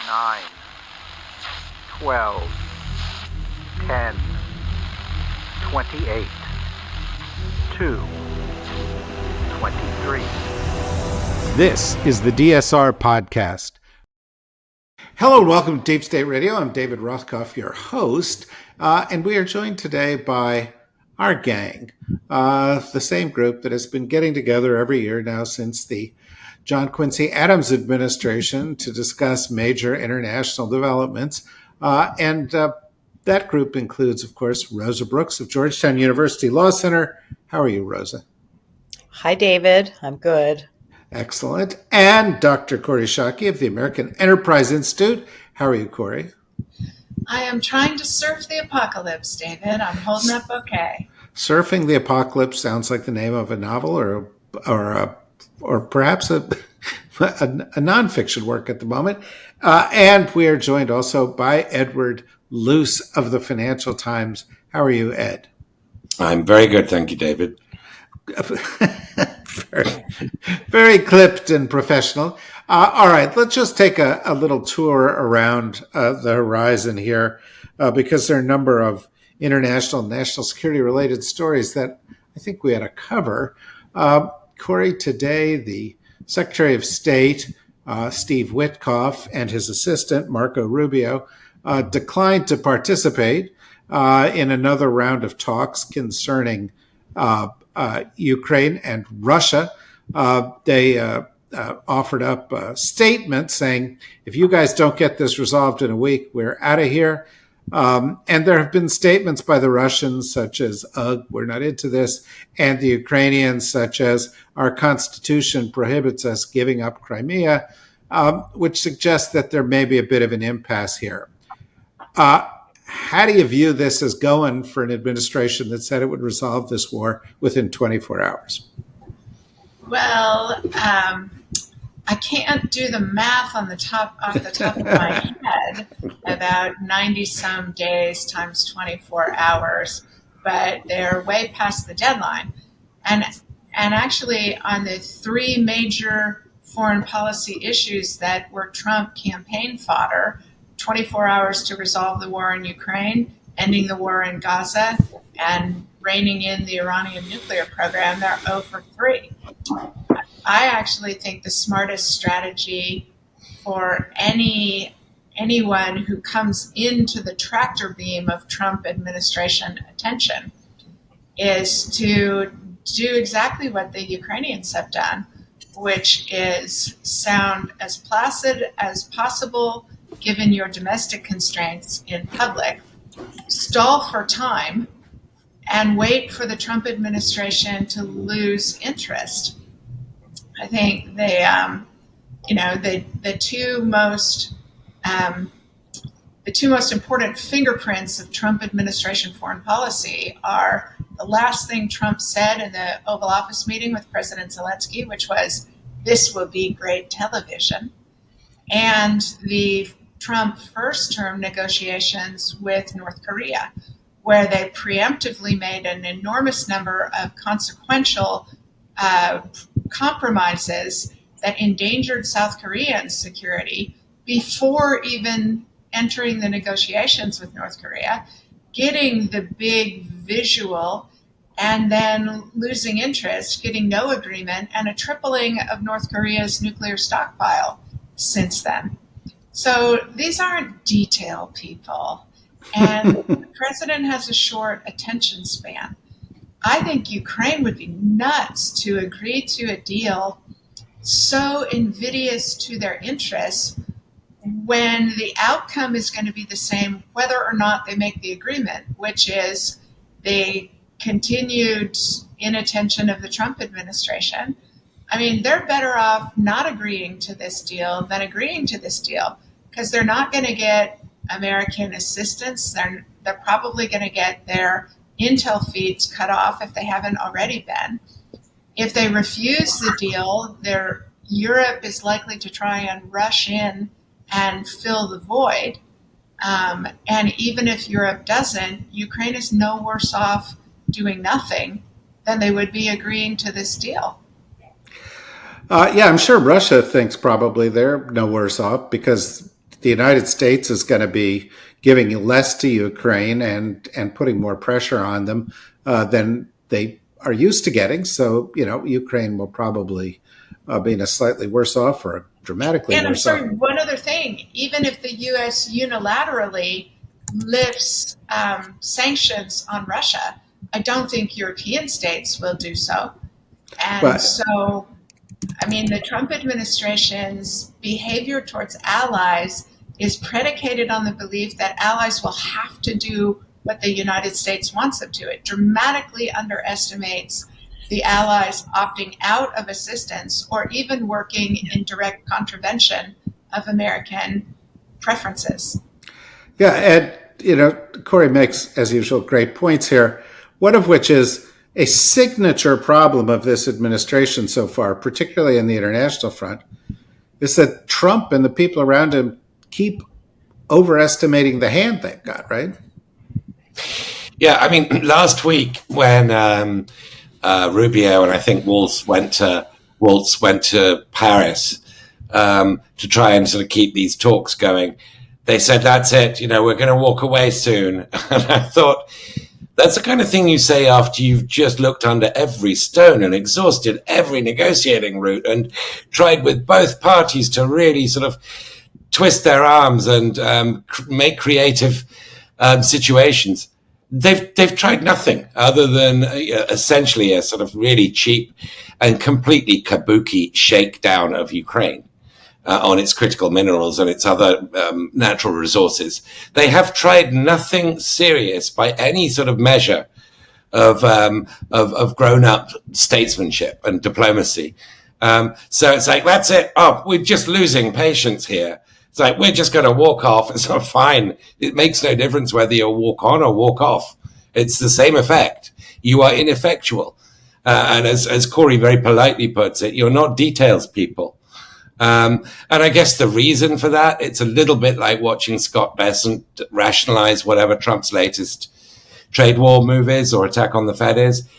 9, 12, 10, 28, 2, 23. This is the DSR Podcast. Hello and welcome to Deep State Radio. I'm David Rothkopf, your host, and we are joined today by our gang, the same group that has been getting together every year now since the John Quincy Adams administration to discuss major international developments. And that group includes, of course, Rosa Brooks of Georgetown University Law Center. How are you, Rosa? Hi, David. I'm good. Excellent. And Dr. Kori Schake of the American Enterprise Institute. How are you, Kori? I am trying to surf the apocalypse, David. I'm holding up okay. Surfing the Apocalypse sounds like the name of a novel or perhaps a nonfiction work at the moment. And we are joined also by Edward Luce of the Financial Times. How are you, Ed? I'm very good, thank you, David. Very clipped and professional. All right, let's just take a little tour around the horizon here because there are a number of international and national security related stories that I think we ought to cover. Kori, today the Secretary of State, Steve Witkoff, and his assistant, Marco Rubio, declined to participate in another round of talks concerning Ukraine and Russia. They offered up a statement saying, if you guys don't get this resolved in a week, we're out of here. And there have been statements by the Russians such as, we're not into this, and the Ukrainians such as, our constitution prohibits us giving up Crimea, which suggests that there may be a bit of an impasse here. How do you view this as going for an administration that said it would resolve this war within 24 hours? Well, I can't do the math off the top of my head about 90-some days times 24 hours, but they're way past the deadline. And actually, on the three major foreign policy issues that were Trump campaign fodder, 24 hours to resolve the war in Ukraine, ending the war in Gaza, and reining in the Iranian nuclear program, they're 0 for 3. I actually think the smartest strategy for anyone who comes into the tractor beam of Trump administration attention is to do exactly what the Ukrainians have done, which is sound as placid as possible given your domestic constraints in public, stall for time, and wait for the Trump administration to lose interest. I think the two most important fingerprints of Trump administration foreign policy are the last thing Trump said in the Oval Office meeting with President Zelensky, which was, "This will be great television," and the Trump first-term negotiations with North Korea, where they preemptively made an enormous number of consequential compromises that endangered South Korean security before even entering the negotiations with North Korea, getting the big visual and then losing interest, getting no agreement, and a tripling of North Korea's nuclear stockpile since then. So these aren't detail people, and the president has a short attention span. I think Ukraine would be nuts to agree to a deal so invidious to their interests when the outcome is going to be the same whether or not they make the agreement, which is the continued inattention of the Trump administration. I mean, they're better off not agreeing to this deal than agreeing to this deal, because they're not going to get American assistance. They're probably going to get their intel feeds cut off if they haven't already been. If they refuse the deal, Europe is likely to try and rush in and fill the void. And even if Europe doesn't, Ukraine is no worse off doing nothing than they would be agreeing to this deal. Yeah, I'm sure Russia thinks probably they're no worse off because the United States is going to be giving less to Ukraine and putting more pressure on them than they are used to getting. So, Ukraine will probably be in a slightly worse off or a dramatically And I'm worse off. sorry, one other thing. Even if the U.S. unilaterally lifts sanctions on Russia, I don't think European states will do so. And But so, I mean, the Trump administration's behavior towards allies is predicated on the belief that allies will have to do what the United States wants them to. It dramatically underestimates the allies opting out of assistance or even working in direct contravention of American preferences. yeah, and Kori makes, as usual, great points here. One of which is a signature problem of this administration so far, particularly in the international front, is that Trump and the people around him keep overestimating the hand they've got, right? Yeah, I mean, last week when Rubio and I think Waltz went to Paris to try and sort of keep these talks going, they said, "That's it. We're going to walk away soon." And I thought, that's the kind of thing you say after you've just looked under every stone and exhausted every negotiating route and tried with both parties to really sort of twist their arms and make creative situations. They've tried nothing other than essentially a sort of really cheap and completely kabuki shakedown of Ukraine on its critical minerals and its other natural resources. They have tried nothing serious by any sort of measure of grown-up statesmanship and diplomacy. So it's like, that's it. Oh, we're just losing patience here. It's like, we're just going to walk off. It's not fine. It makes no difference whether you walk on or walk off. It's the same effect. You are ineffectual. And as Kori very politely puts it, you're not details people. And I guess the reason for that, it's a little bit like watching Scott Bessent rationalize whatever Trump's latest trade war move is or attack on the Fed is.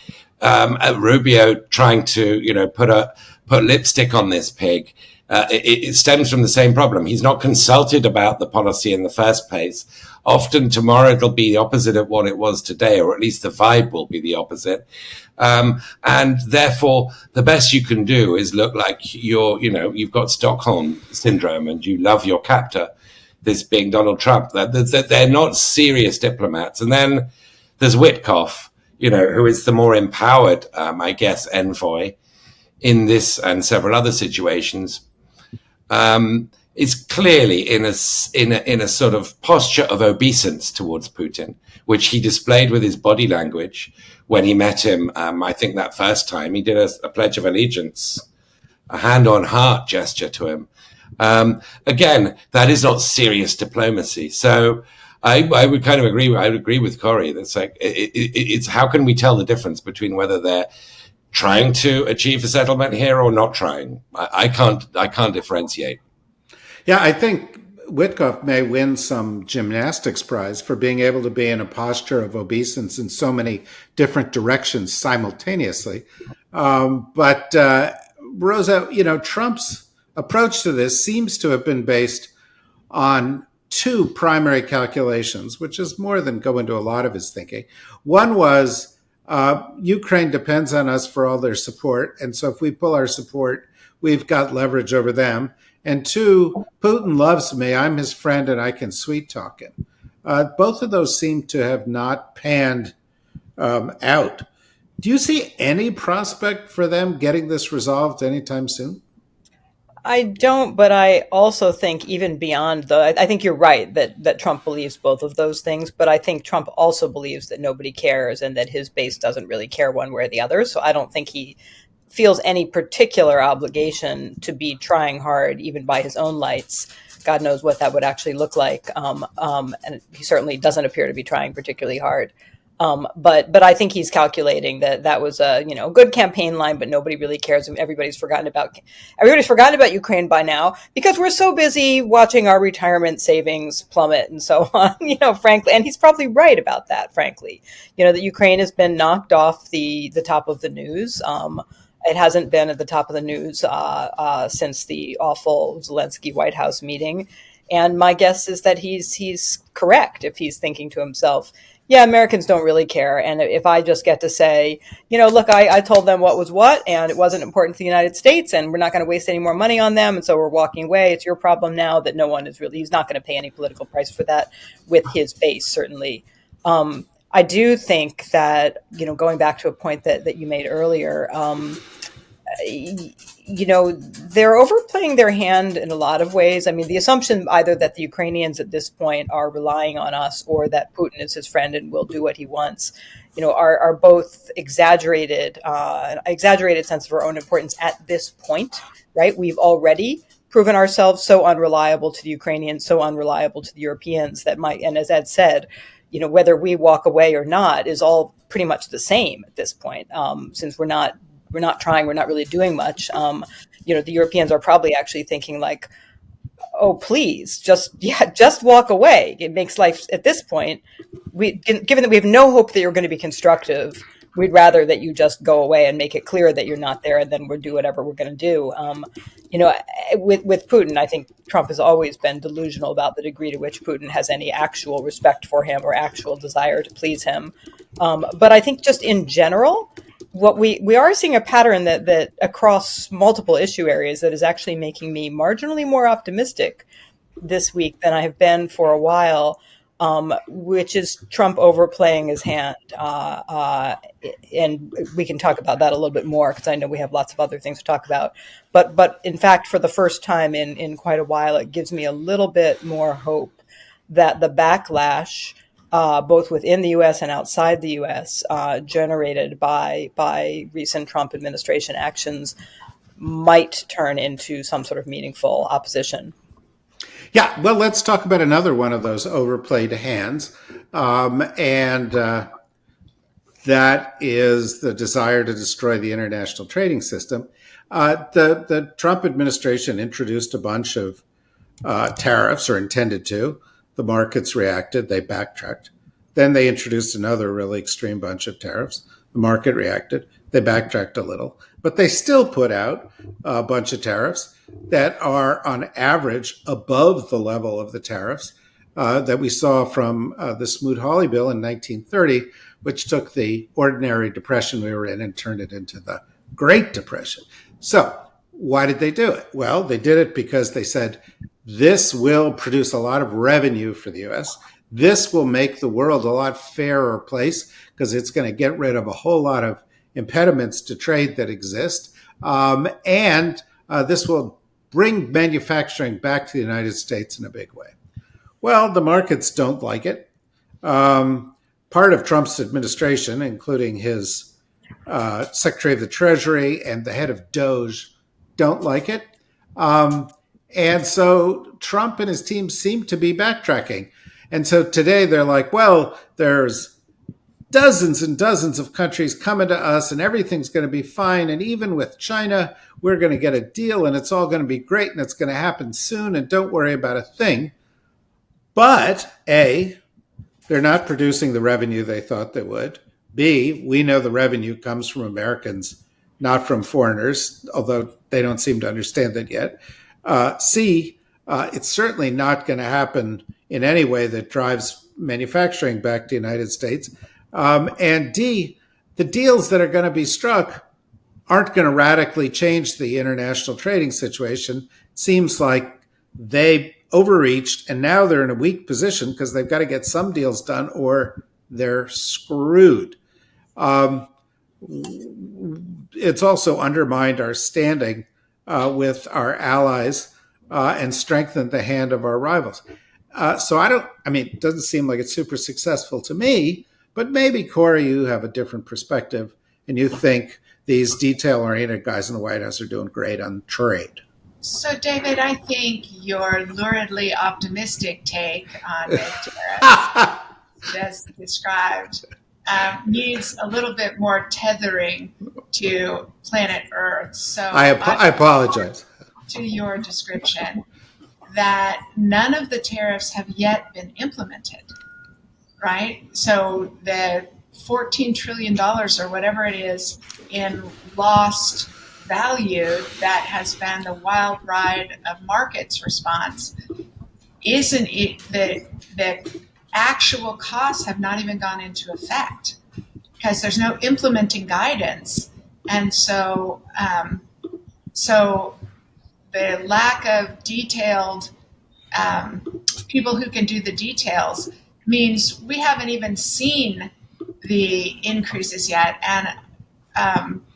Rubio trying to, put lipstick on this pig. It stems from the same problem. He's not consulted about the policy in the first place. Often tomorrow it'll be the opposite of what it was today, or at least the vibe will be the opposite. And therefore, the best you can do is look like you've got Stockholm syndrome and you love your captor, this being Donald Trump. They're not serious diplomats. And then there's Witkoff, who is the more empowered, I guess, envoy in this and several other situations. Is clearly in a sort of posture of obeisance towards Putin, which he displayed with his body language when he met him. I think that first time he did a pledge of allegiance, a hand on heart gesture to him. Again, that is not serious diplomacy. So I would kind of agree. I would agree with Kori. That's like, it's how can we tell the difference between whether they're trying to achieve a settlement here or not trying? I can't differentiate. Yeah, I think Witkoff may win some gymnastics prize for being able to be in a posture of obeisance in so many different directions simultaneously. But Rosa, Trump's approach to this seems to have been based on two primary calculations, which is more than go into a lot of his thinking. One was Ukraine depends on us for all their support. And so if we pull our support, we've got leverage over them. And two, Putin loves me. I'm his friend and I can sweet talk him. Both of those seem to have not panned out. Do you see any prospect for them getting this resolved anytime soon? I don't, but I also think even beyond I think you're right that Trump believes both of those things, but I think Trump also believes that nobody cares and that his base doesn't really care one way or the other. So I don't think he feels any particular obligation to be trying hard, even by his own lights. God knows what that would actually look like. And he certainly doesn't appear to be trying particularly hard. But I think he's calculating that was a good campaign line, but nobody really cares. Everybody's forgotten about Ukraine by now because we're so busy watching our retirement savings plummet and so on. Frankly, and he's probably right about that. Frankly, that Ukraine has been knocked off the top of the news. It hasn't been at the top of the news since the awful Zelensky White House meeting. And my guess is that he's correct if he's thinking to himself, yeah, Americans don't really care. And if I just get to say, look, I told them what was what, and it wasn't important to the United States, and we're not going to waste any more money on them, and so we're walking away. It's your problem now that he's not going to pay any political price for that with his base, certainly. I do think that, going back to a point that you made earlier, they're overplaying their hand in a lot of ways. I mean, the assumption either that the Ukrainians at this point are relying on us or that Putin is his friend and will do what he wants, are both exaggerated, an exaggerated sense of our own importance at this point, right? We've already proven ourselves so unreliable to the Ukrainians, so unreliable to the Europeans and as Ed said, whether we walk away or not is all pretty much the same at this point, since we're not trying, we're not really doing much. The Europeans are probably actually thinking like, oh, please, just walk away. It makes life at this point, given that we have no hope that you're going to be constructive, we'd rather that you just go away and make it clear that you're not there, and then we'll do whatever we're going to do. With Putin, I think Trump has always been delusional about the degree to which Putin has any actual respect for him or actual desire to please him. But I think just in general, what we are seeing a pattern that across multiple issue areas that is actually making me marginally more optimistic this week than I have been for a while, which is Trump overplaying his hand. And we can talk about that a little bit more because I know we have lots of other things to talk about. But in fact, for the first time in quite a while, it gives me a little bit more hope that the backlash, both within the U.S. and outside the U.S., generated by recent Trump administration actions might turn into some sort of meaningful opposition. Yeah, well, let's talk about another one of those overplayed hands, and that is the desire to destroy the international trading system. The Trump administration introduced a bunch of tariffs, or intended to. The markets reacted, they backtracked. Then they introduced another really extreme bunch of tariffs. The market reacted, they backtracked a little. But they still put out a bunch of tariffs that are on average above the level of the tariffs that we saw from the Smoot-Hawley bill in 1930, which took the ordinary depression we were in and turned it into the Great Depression. So why did they do it? Well, they did it because they said, this will produce a lot of revenue for the U.S. This will make the world a lot fairer place because it's going to get rid of a whole lot of impediments to trade that exist. And this will bring manufacturing back to the United States in a big way. Well, the markets don't like it. Part of Trump's administration, including his Secretary of the Treasury and the head of DOGE, don't like it. And so Trump and his team seem to be backtracking. And so today they're like, well, there's dozens and dozens of countries coming to us and everything's going to be fine. And even with China, we're going to get a deal and it's all going to be great and it's going to happen soon. And don't worry about a thing. But A, they're not producing the revenue they thought they would. B, we know the revenue comes from Americans, not from foreigners, although they don't seem to understand that yet. C, it's certainly not going to happen in any way that drives manufacturing back to the United States. And D, the deals that are going to be struck aren't going to radically change the international trading situation. It seems like they overreached and now they're in a weak position because they've got to get some deals done or they're screwed. It's also undermined our standing with our allies and strengthened the hand of our rivals. It doesn't seem like it's super successful to me, but maybe, Kori, you have a different perspective and you think these detail-oriented guys in the White House are doing great on trade. So, David, I think your luridly optimistic take on the tariffs, as described, needs a little bit more tethering to planet Earth. So I apologize. To your description that none of the tariffs have yet been implemented, right? So the $14 trillion or whatever it is in lost value that has been the wild ride of markets response isn't it that actual costs have not even gone into effect because there's no implementing guidance, and so the lack of detailed people who can do the details means we haven't even seen the increases yet, and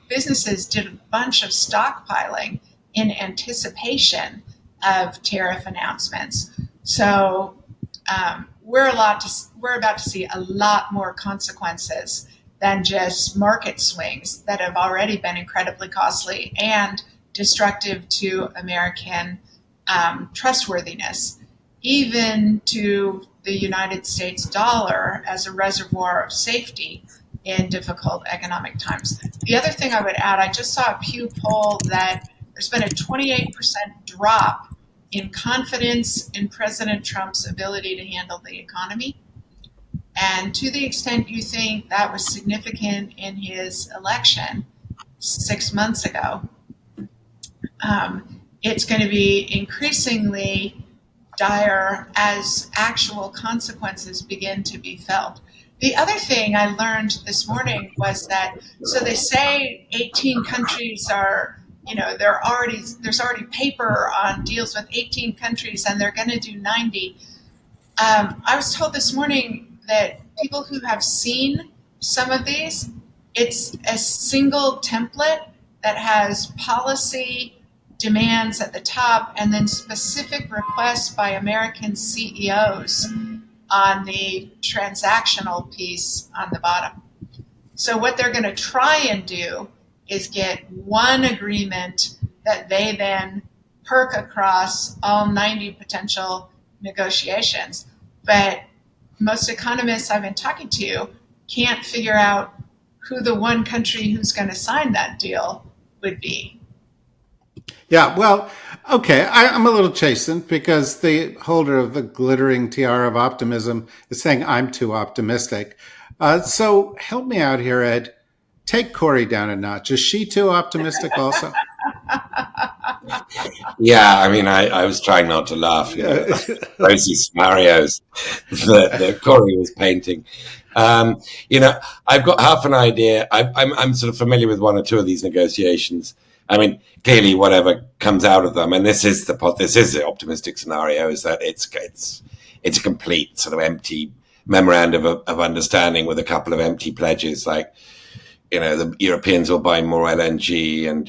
businesses did a bunch of stockpiling in anticipation of tariff announcements. So we're about to see a lot more consequences than just market swings that have already been incredibly costly and destructive to American trustworthiness, even to the United States dollar as a reservoir of safety in difficult economic times. The other thing I would add, I just saw a Pew poll that there's been a 28% drop in confidence in President Trump's ability to handle the economy. And to the extent you think that was significant in his election 6 months ago, it's going to be increasingly dire as actual consequences begin to be felt. The other thing I learned this morning was that, so they say 18 countries are, there's already paper on deals with 18 countries and they're going to do 90. I was told this morning that people who have seen some of these, it's a single template that has policy demands at the top and then specific requests by American CEOs on the transactional piece on the bottom. So what they're going to try and do is get one agreement that they then perk across all 90 potential negotiations. But most economists I've been talking to can't figure out who the one country who's going to sign that deal would be. Yeah, well, okay, I'm a little chastened because the holder of the glittering tiara of optimism is saying I'm too optimistic. So help me out here, Ed. Take Kori down a notch. Is she too optimistic also? Yeah, I mean, I was trying not to laugh. Rosy scenarios that Kori was painting. I've got half an idea. I'm sort of familiar with one or two of these negotiations. I mean, clearly, whatever comes out of them, and this is the optimistic scenario, is that it's a complete sort of empty memorandum of understanding with a couple of empty pledges, like, the Europeans will buy more LNG, and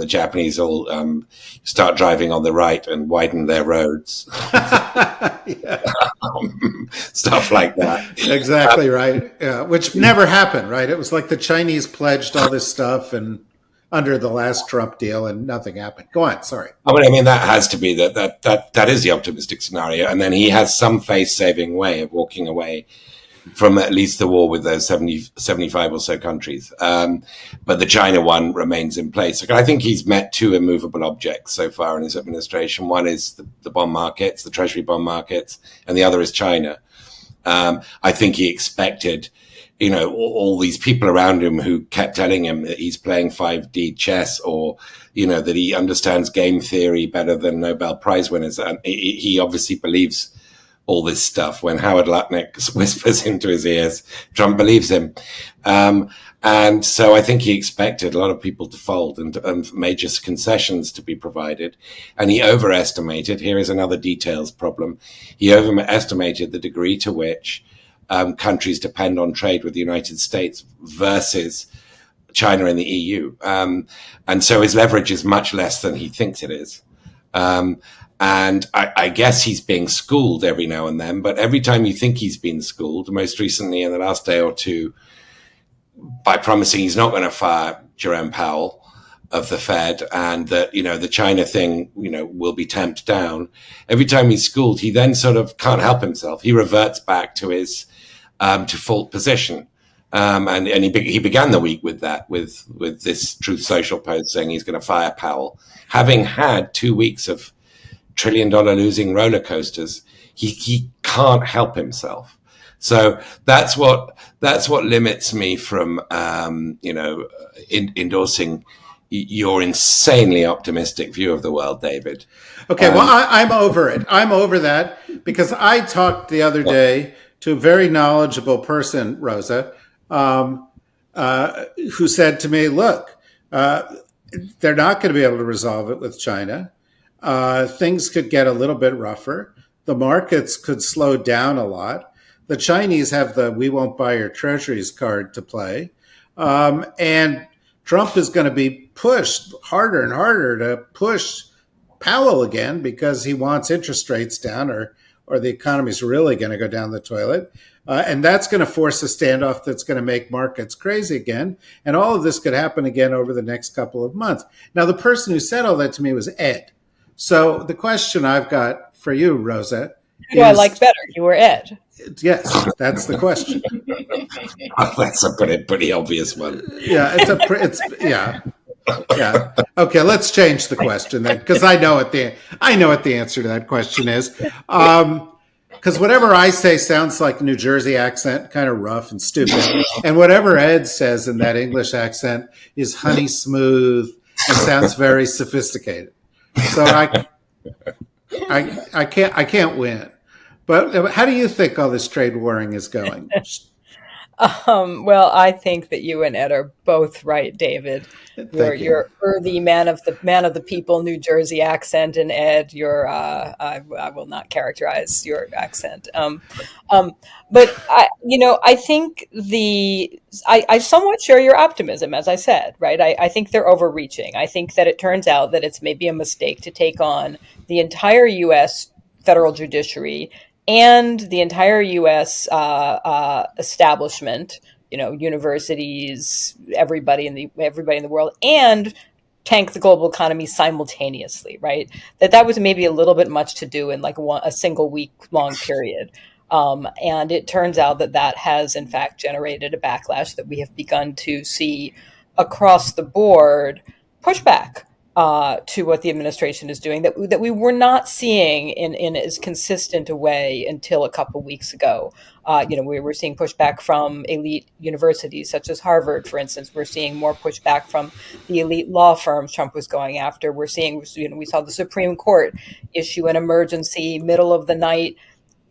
the Japanese will start driving on the right and widen their roads, stuff like that. Exactly right. Yeah, which never happened, right? It was like the Chinese pledged all this stuff and under the last Trump deal, and nothing happened. Go on, sorry. I mean, that has to be that is the optimistic scenario, and then he has some face-saving way of walking away from at least the war with those 75 or so countries. But the China one remains in place. I think he's met two immovable objects so far in his administration. One is the bond markets, the treasury bond markets, and the other is China. I think he expected, all these people around him who kept telling him that he's playing 5D chess, or, that he understands game theory better than Nobel Prize winners. And he obviously believes all this stuff. When Howard Lutnick whispers into his ears, Trump believes him. And so I think he expected a lot of people to fold and major concessions to be provided. And he overestimated, here is another details problem, he overestimated the degree to which countries depend on trade with the United States versus China and the EU. And so his leverage is much less than he thinks it is. And I guess he's being schooled every now and then, but every time you think he's been schooled, most recently in the last day or two, by promising he's not going to fire Jerome Powell of the Fed, and that, the China thing, will be tamped down. Every time he's schooled, he then sort of can't help himself. He reverts back to his default position. And he began the week with that, with this Truth Social post saying he's going to fire Powell. Having had 2 weeks of $1 trillion losing roller coasters, he can't help himself. So that's what limits me from endorsing your insanely optimistic view of the world, David. Okay, well, I'm over it. I'm over that because I talked the other day to a very knowledgeable person, Rosa, who said to me, look, they're not going to be able to resolve it with China. Things could get a little bit rougher. The markets could slow down a lot. The Chinese have the "we won't buy your treasuries" card to play. And Trump is going to be pushed harder and harder to push Powell again because he wants interest rates down, or the economy's really going to go down the toilet. And that's going to force a standoff that's going to make markets crazy again. And all of this could happen again over the next couple of months. Now, the person who said all that to me was Ed. So the question I've got for you, Rosa, who I like better, you or Ed? Yes, that's the question. That's a pretty obvious one. Yeah, yeah. Okay, let's change the question then, because I know what the answer to that question is. Because whatever I say sounds like New Jersey accent, kind of rough and stupid, and whatever Ed says in that English accent is honey smooth and sounds very sophisticated. So I can't win. But how do you think all this trade warring is going? Well, I think that you and Ed are both right, David. You're the man of the people, New Jersey accent, and Ed, I will not characterize your accent. But I think I somewhat share your optimism, as I said, right? I think they're overreaching. I think that it turns out that it's maybe a mistake to take on the entire U.S. federal judiciary and the entire U.S. Establishment, universities, everybody in the world, and tank the global economy simultaneously, right? That was maybe a little bit much to do in like a single week long period. And it turns out that has in fact generated a backlash that we have begun to see across the board pushback to what the administration is doing that we were not seeing in as consistent a way until a couple weeks ago. We were seeing pushback from elite universities such as Harvard, for instance. We're seeing more pushback from the elite law firms Trump was going after. We're seeing, we saw the Supreme Court issue an emergency middle of the night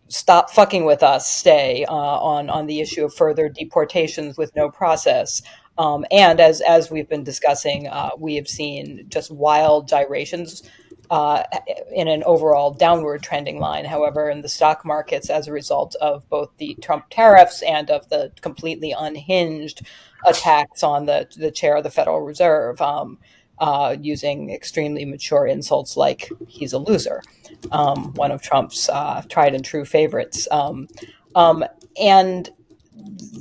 stop fucking with us stay on the issue of further deportations with no process. And as we've been discussing, we have seen just wild gyrations in an overall downward trending line, however, in the stock markets as a result of both the Trump tariffs and of the completely unhinged attacks on the chair of the Federal Reserve, using extremely mature insults like he's a loser, one of Trump's tried and true favorites. And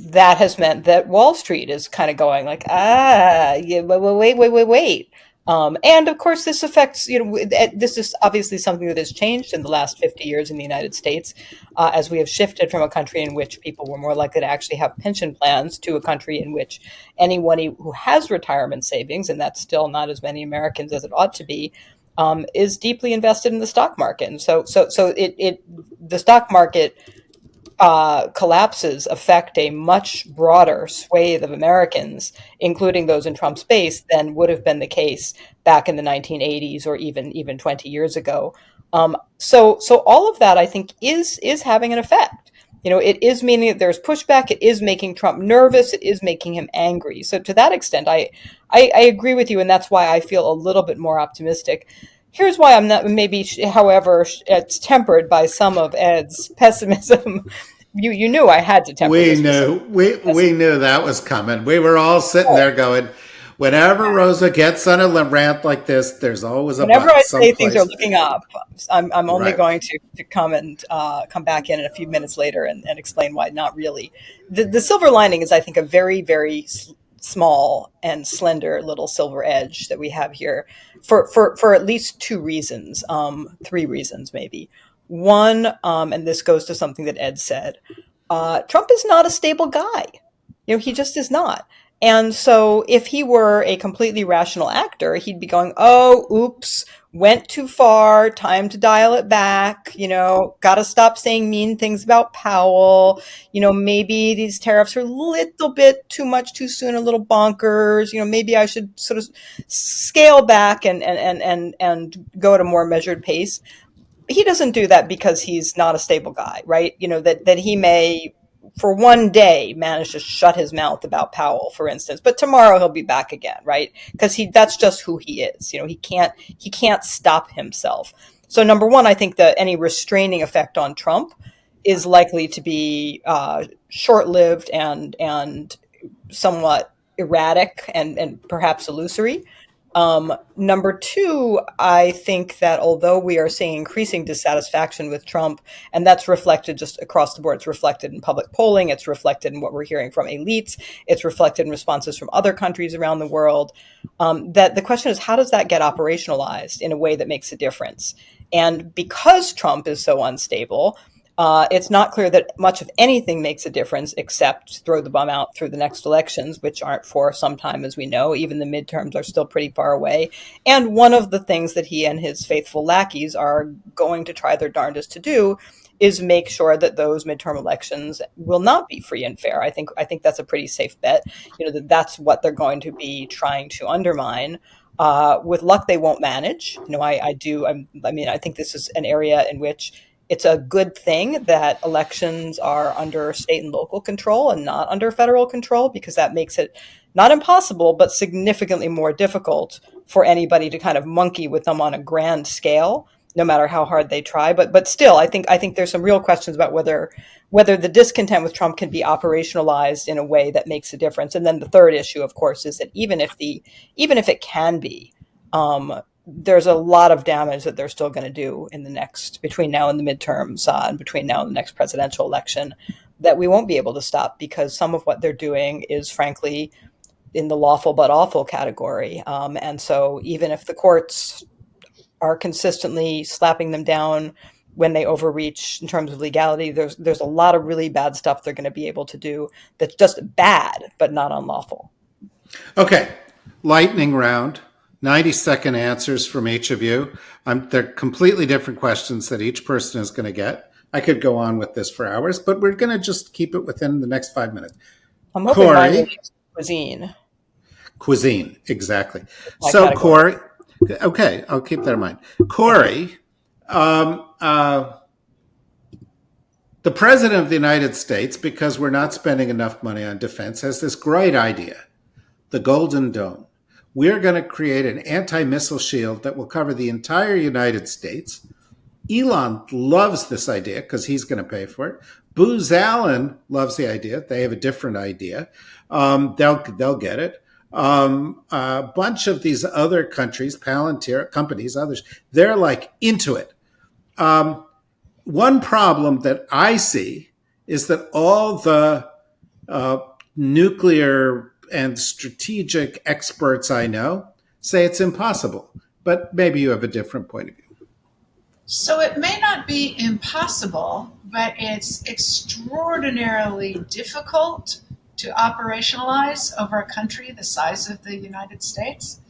that has meant that Wall Street is kind of going like, yeah, wait. And of course, this affects, this is obviously something that has changed in the last 50 years in the United States, as we have shifted from a country in which people were more likely to actually have pension plans to a country in which anyone who has retirement savings, and that's still not as many Americans as it ought to be, is deeply invested in the stock market. And so the stock market collapses affect a much broader swathe of Americans, including those in Trump's base, than would have been the case back in the 1980s or even 20 years ago. So all of that, I think, is having an effect. It is meaning that there's pushback. It is making Trump nervous. It is making him angry. So to that extent, I agree with you, and that's why I feel a little bit more optimistic. Here's why I'm not, maybe, however, it's tempered by some of Ed's pessimism. You knew I had to temper. We knew that was coming. We were all sitting there going, whenever Rosa gets on a rant like this, there's always a whenever I say someplace. Things are looking up, I'm only going to come back in a few minutes later and explain why not really. The silver lining is, I think, a very, very small and slender little silver edge that we have here for at least two reasons, three reasons maybe. One, and this goes to something that Ed said, Trump is not a stable guy. He just is not. And so if he were a completely rational actor, he'd be going, oh, oops, went too far, time to dial it back, got to stop saying mean things about Powell, maybe these tariffs are a little bit too much too soon, a little bonkers, maybe I should sort of scale back and go at a more measured pace. He doesn't do that because he's not a stable guy, right? That he may for one day manage to shut his mouth about Powell, for instance, but tomorrow he'll be back again, right? Because that's just who he is. He can't stop himself. So number one, I think that any restraining effect on Trump is likely to be short-lived and somewhat erratic and perhaps illusory. Number two, I think that although we are seeing increasing dissatisfaction with Trump, and that's reflected just across the board, it's reflected in public polling, it's reflected in what we're hearing from elites, it's reflected in responses from other countries around the world, that the question is, how does that get operationalized in a way that makes a difference? And because Trump is so unstable, it's not clear that much of anything makes a difference except throw the bum out through the next elections, which aren't for some time, as we know. Even the midterms are still pretty far away. And one of the things that he and his faithful lackeys are going to try their darndest to do is make sure that those midterm elections will not be free and fair. I think that's a pretty safe bet. That's what they're going to be trying to undermine. With luck, they won't manage. I think this is an area in which it's a good thing that elections are under state and local control and not under federal control, because that makes it not impossible, but significantly more difficult for anybody to kind of monkey with them on a grand scale, no matter how hard they try. But still, I think there's some real questions about whether the discontent with Trump can be operationalized in a way that makes a difference. And then the third issue, of course, is that even if it can be, there's a lot of damage that they're still going to do between now and the midterms, and between now and the next presidential election, that we won't be able to stop, because some of what they're doing is frankly in the lawful but awful category. And so even if the courts are consistently slapping them down when they overreach in terms of legality, there's a lot of really bad stuff they're going to be able to do that's just bad, but not unlawful. Okay, lightning round. 90-second answers from each of you. They're completely different questions that each person is going to get. I could go on with this for hours, but we're going to just keep it within the next 5 minutes. I'm hoping mine will be cuisine. Cuisine, exactly. My So, category. Kori, okay, I'll keep that in mind. Kori, the President of the United States, because we're not spending enough money on defense, has this great idea, the Golden Dome. We're going to create an anti-missile shield that will cover the entire United States. Elon loves this idea because he's going to pay for it. Booz Allen loves the idea. They have a different idea. They'll get it. A bunch of these other countries, Palantir companies, others, they're like into it. One problem that I see is that all the nuclear and strategic experts I know say it's impossible, but maybe you have a different point of view. So it may not be impossible, but it's extraordinarily difficult to operationalize over a country the size of the United States.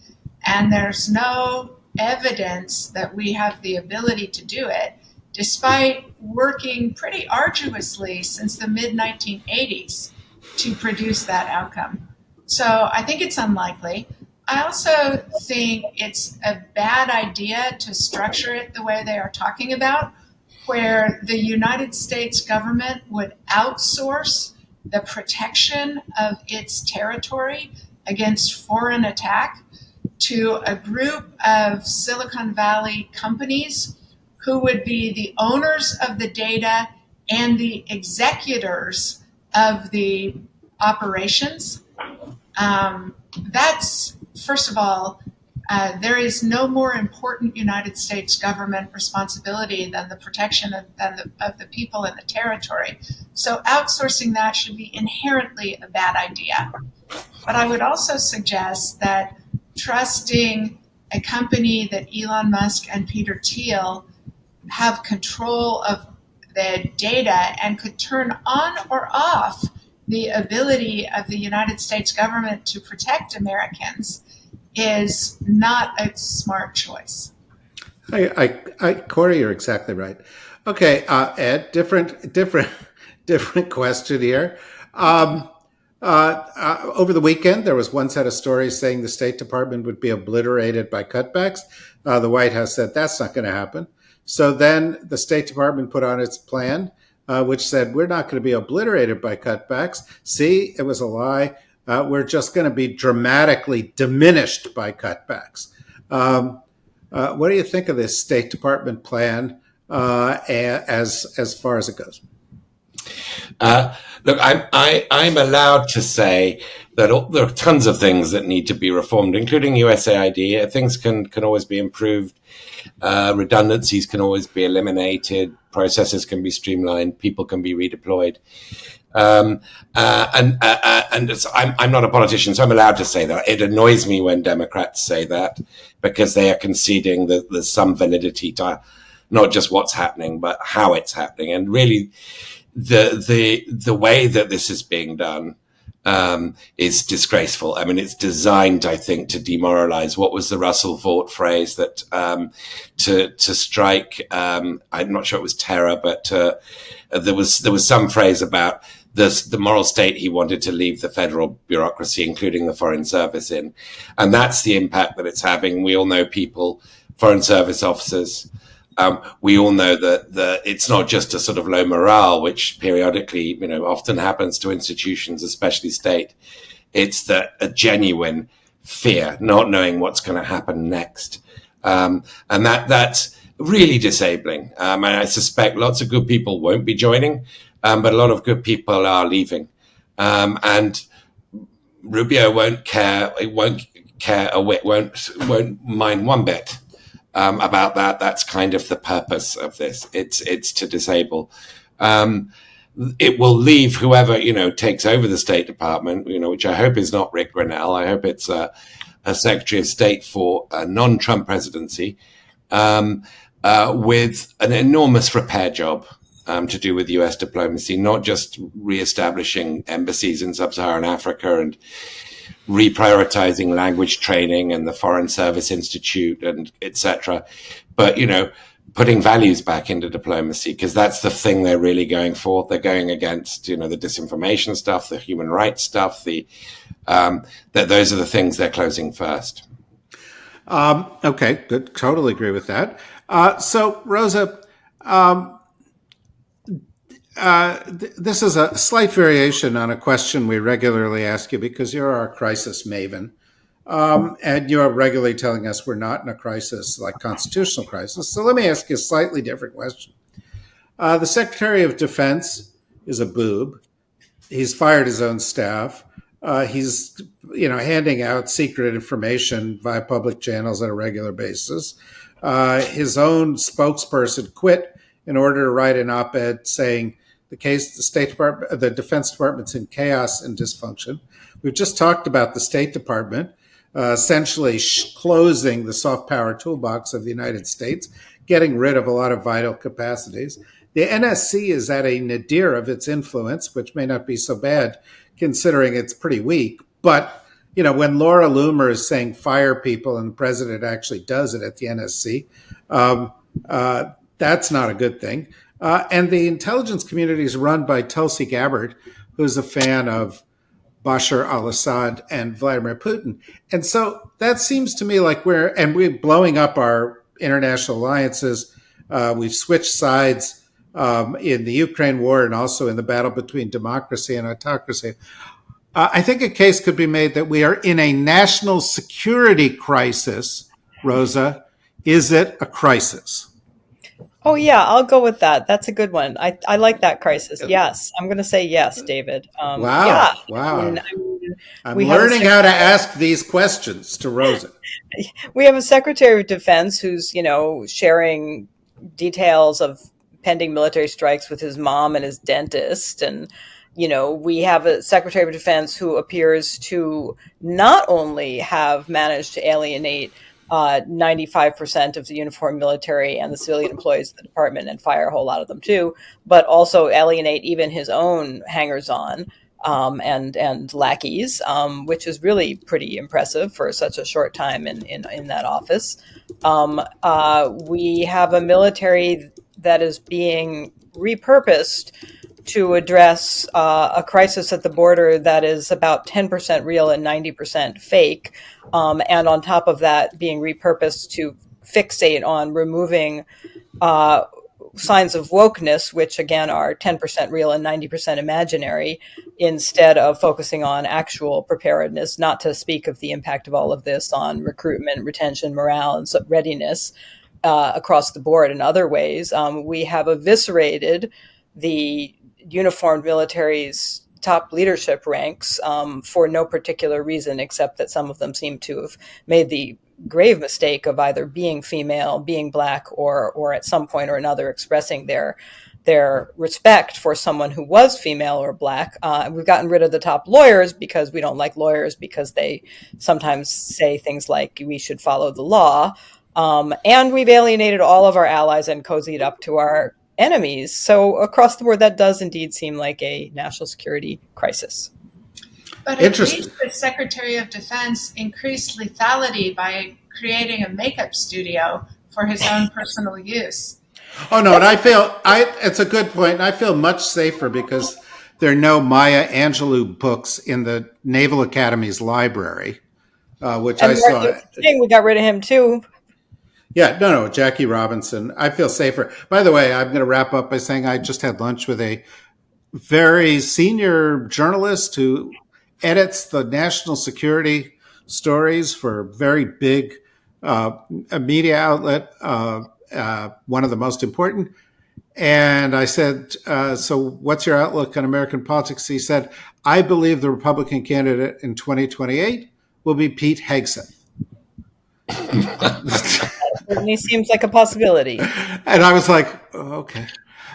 And there's no evidence that we have the ability to do it, despite working pretty arduously since the mid-1980s to produce that outcome. So I think it's unlikely. I also think it's a bad idea to structure it the way they are talking about, where the United States government would outsource the protection of its territory against foreign attack to a group of Silicon Valley companies who would be the owners of the data and the executors of the operations. That's, first of all, there is no more important United States government responsibility than the protection of the people in the territory. So outsourcing that should be inherently a bad idea. But I would also suggest that trusting a company that Elon Musk and Peter Thiel have control of the data and could turn on or off the ability of the United States government to protect Americans is not a smart choice. Kori, you're exactly right. Okay, Ed, different question here. Over the weekend, there was one set of stories saying the State Department would be obliterated by cutbacks. The White House said that's not going to happen. So then the State Department put on its plan, which said we're not going to be obliterated by cutbacks. See, it was a lie. We're just going to be dramatically diminished by cutbacks. What do you think of this State Department plan as far as it goes? Look, I'm allowed to say that there are tons of things that need to be reformed, including USAID. Things can always be improved. Redundancies can always be eliminated. Processes can be streamlined. People can be redeployed. And I'm not a politician, so I'm allowed to say that. It annoys me when Democrats say that because they are conceding that there's some validity to not just what's happening, but how it's happening. And really, the way that this is being done is disgraceful. I mean, it's designed, I think, to demoralize. What was the Russell Vought phrase that to strike? I'm not sure it was terror, but there was some phrase about the moral state he wanted to leave the federal bureaucracy, including the Foreign Service, in. And that's the impact that it's having. We all know people, Foreign Service officers. We all know that it's not just a sort of low morale, which periodically, often happens to institutions, especially state. It's a genuine fear, not knowing what's going to happen next. And that's really disabling. And I suspect lots of good people won't be joining, but a lot of good people are leaving. And Rubio won't care. It won't care a whit, won't mind one bit. About that. That's kind of the purpose of this. It's to disable. It will leave whoever, takes over the State Department, which I hope is not Rick Grinnell. I hope it's a Secretary of State for a non-Trump presidency, with an enormous repair job to do with U.S. diplomacy, not just reestablishing embassies in sub-Saharan Africa and reprioritizing language training and the Foreign Service Institute and etc. But, putting values back into diplomacy, because that's the thing they're really going for. They're going against, the disinformation stuff, the human rights stuff, that those are the things they're closing first. Okay, good. Totally agree with that. So, Rosa, this is a slight variation on a question we regularly ask you because you're our crisis maven. And you're regularly telling us we're not in a crisis, like constitutional crisis. So let me ask you a slightly different question. The Secretary of Defense is a boob. He's fired his own staff. He's, handing out secret information via public channels on a regular basis. His own spokesperson quit in order to write an op-ed saying the State Department, the Defense Department's in chaos and dysfunction. We've just talked about the State Department essentially closing the soft power toolbox of the United States, getting rid of a lot of vital capacities. The NSC is at a nadir of its influence, which may not be so bad considering it's pretty weak. But, when Laura Loomer is saying fire people and the president actually does it at the NSC, that's not a good thing. And the intelligence community is run by Tulsi Gabbard, who's a fan of Bashar al-Assad and Vladimir Putin. And so that seems to me like we're blowing up our international alliances. We've switched sides in the Ukraine war and also in the battle between democracy and autocracy. I think a case could be made that we are in a national security crisis. Rosa, is it a crisis? Oh, yeah, I'll go with that. That's a good one. I like that crisis. Yes. I'm going to say yes, David. Wow. Yeah. Wow. I'm learning how to ask these questions to Rosa. We have a Secretary of Defense who's, sharing details of pending military strikes with his mom and his dentist. And, we have a Secretary of Defense who appears to not only have managed to alienate 95% of the uniformed military and the civilian employees of the department and fire a whole lot of them too, but also alienate even his own hangers-on and lackeys, which is really pretty impressive for such a short time in that office. We have a military that is being repurposed to address a crisis at the border that is about 10% real and 90% fake. And on top of that, being repurposed to fixate on removing signs of wokeness, which again are 10% real and 90% imaginary, instead of focusing on actual preparedness, not to speak of the impact of all of this on recruitment, retention, morale, and readiness across the board in other ways. We have eviscerated the uniformed military's top leadership ranks for no particular reason, except that some of them seem to have made the grave mistake of either being female, being black, or at some point or another expressing their respect for someone who was female or black. We've gotten rid of the top lawyers because we don't like lawyers because they sometimes say things like we should follow the law. And we've alienated all of our allies and cozied up to our enemies. So across the board, that does indeed seem like a national security crisis. But at least the Secretary of Defense increased lethality by creating a makeup studio for his own personal use. Oh no, and it's a good point. And I feel much safer because there are no Maya Angelou books in the Naval Academy's library, which I saw. We got rid of him too. Yeah, no, Jackie Robinson. I feel safer. By the way, I'm going to wrap up by saying I just had lunch with a very senior journalist who edits the national security stories for a very big a media outlet, one of the most important. And I said, so what's your outlook on American politics? He said, I believe the Republican candidate in 2028 will be Pete Hegseth. Certainly seems like a possibility. And I was like, oh, okay.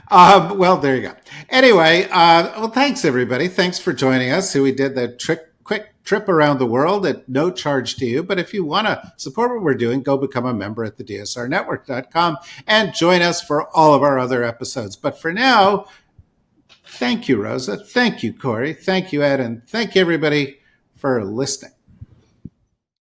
Well, there you go. Anyway, well, thanks, everybody. Thanks for joining us. So we did the quick trip around the world at no charge to you. But if you want to support what we're doing, go become a member at thedsrnetwork.com and join us for all of our other episodes. But for now, thank you, Rosa. Thank you, Kori. Thank you, Ed. And thank you, everybody, for listening.